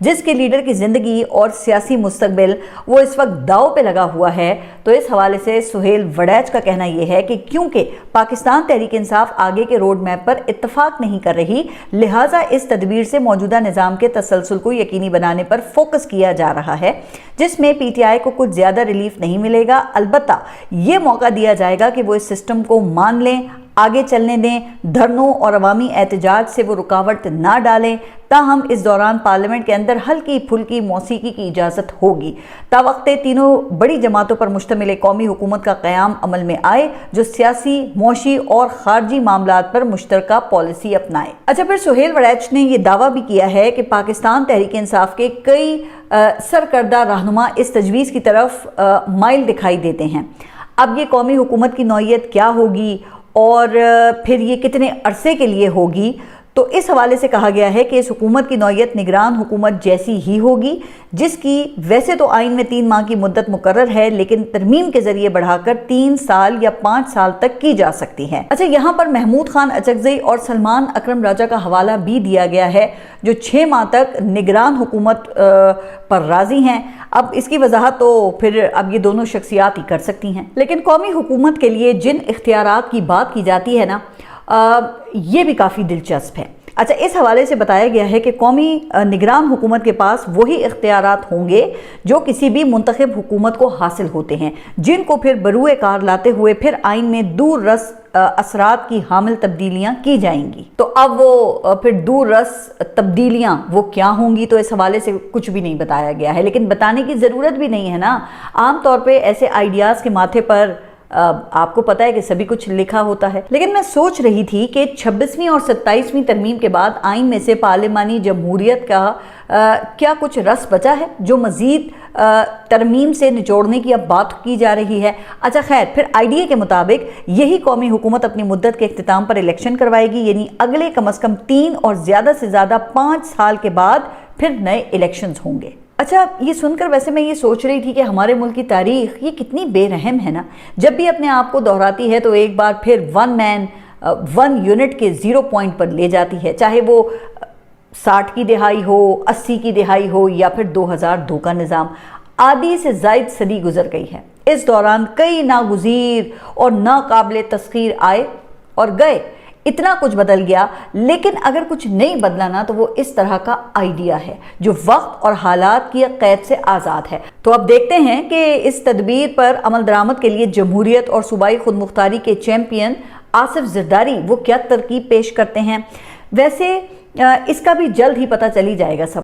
जिसके लीडर की जिंदगी और सियासी मुस्तकबिल वो इस वक्त दाव पे लगा हुआ है। तो इस हवाले से सुहेल वड़ैच का कहना यह है कि क्योंकि पाकिस्तान तहरीक इंसाफ आगे के रोड मैप पर इत्तफाक नहीं कर रही, लिहाजा इस तदबीर से मौजूदा निज़ाम के तसलसल को यकीनी बनाने पर फोकस किया जा रहा है, जिसमें PTI को कुछ ज़्यादा रिलीफ नहीं मिलेगा। अलबत्ता ये मौका दिया जाएगा कि वो इस सिस्टम को मान लें, आगे चलने दें, धरनों और अवामी एहतजाज से वो रुकावट ना डालें। ताहम इस दौरान पार्लियामेंट के अंदर हल्की फुल्की मौसीकी की इजाज़त होगी तावक्ते तीनों बड़ी जमातों पर मुश्तमिल कौमी हुकूमत का क़याम अमल में आए, जो सियासी, मौशी और खारजी मामलात पर मुश्तरका पॉलिसी अपनाए। अच्छा, फिर सुहेल वड़ैच ने यह दावा भी किया है कि पाकिस्तान तहरीक इंसाफ के कई सरकर्दा रहनुमा इस तजवीज़ की तरफ माइल दिखाई देते हैं। अब ये कौमी हुकूमत की नौइयत क्या होगी और फिर ये कितने अरसे के लिए होगी, तो इस हवाले से कहा गया है कि इस हुकूमत की नौइयत निगरान हुकूमत जैसी ही होगी, जिसकी वैसे तो आइन में 3 माह की मुद्दत मुकर्रर है, लेकिन तरमीम के जरिए बढ़ाकर 3 साल या 5 साल तक की जा सकती है। अच्छा, यहाँ पर महमूद खान अचकज़ई और सलमान अकरम राजा का हवाला भी दिया गया है, जो 6 माह तक निगरान हुकूमत पर राजी हैं। अब इसकी वजाहत तो फिर अब ये दोनों शख्सियात ही कर सकती हैं, लेकिन कौमी हुकूमत के लिए जिन इख्तियारात की बात की जाती है ना, ये भी काफ़ी दिलचस्प है। अच्छा, इस हवाले से बताया गया है कि कौमी निगरान हुकूमत के पास वही इख्तियारात होंगे जो किसी भी मुंतखब हुकूमत को हासिल होते हैं, जिनको फिर बरूए कार लाते हुए फिर आइन में दूर रस असरात की हामिल तब्दीलियां की जाएंगी। तो अब वो फिर दूर रस तब्दीलियां वो क्या होंगी, तो इस हवाले से कुछ भी नहीं बताया गया है, लेकिन बताने की ज़रूरत भी नहीं है ना। आम तौर पे ऐसे आइडियाज़ के माथे पर आपको पता है कि सभी कुछ लिखा होता है। लेकिन मैं सोच रही थी कि 26वीं और 27वीं तरमीम के बाद आइन में से पार्लिमानी जमहूरियत का क्या कुछ रस बचा है जो मज़ीद तरमीम से निचोड़ने की अब बात की जा रही है। अच्छा, खैर, फिर आईडीए के मुताबिक यही कौमी हुकूमत अपनी मुद्दत के इख्तिताम पर इलेक्शन करवाएगी, यानी अगले कम अज़ कम 3 और ज़्यादा से ज़्यादा 5 साल के बाद फिर नए इलेक्शंस होंगे। अच्छा, ये सुनकर वैसे मैं ये सोच रही थी कि हमारे मुल्क की तारीख ये कितनी बेरहम है ना। जब भी अपने आप को दोहराती है तो एक बार फिर 1 मैन 1 यूनिट के 0 पॉइंट पर ले जाती है, चाहे वो 60 की दिहाई हो, 80 की दिहाई हो या फिर 2002 का निज़ाम। आधी से ज़ायद सदी गुजर गई है। इस दौरान कई नागुज़ीर और नाकाबिले तस्खीर आए और गए, इतना कुछ बदल गया, लेकिन अगर कुछ नहीं बदला ना तो वो इस तरह का आइडिया है जो वक्त और हालात की कैद से आज़ाद है। तो अब देखते हैं कि इस तदबीर पर अमल दरामद के लिए जमहूरियत और सूबाई खुद मुख्तारी के चैंपियन आसिफ ज़रदारी वो क्या तरकीब पेश करते हैं। वैसे इसका भी जल्द ही पता चली जाएगा सब।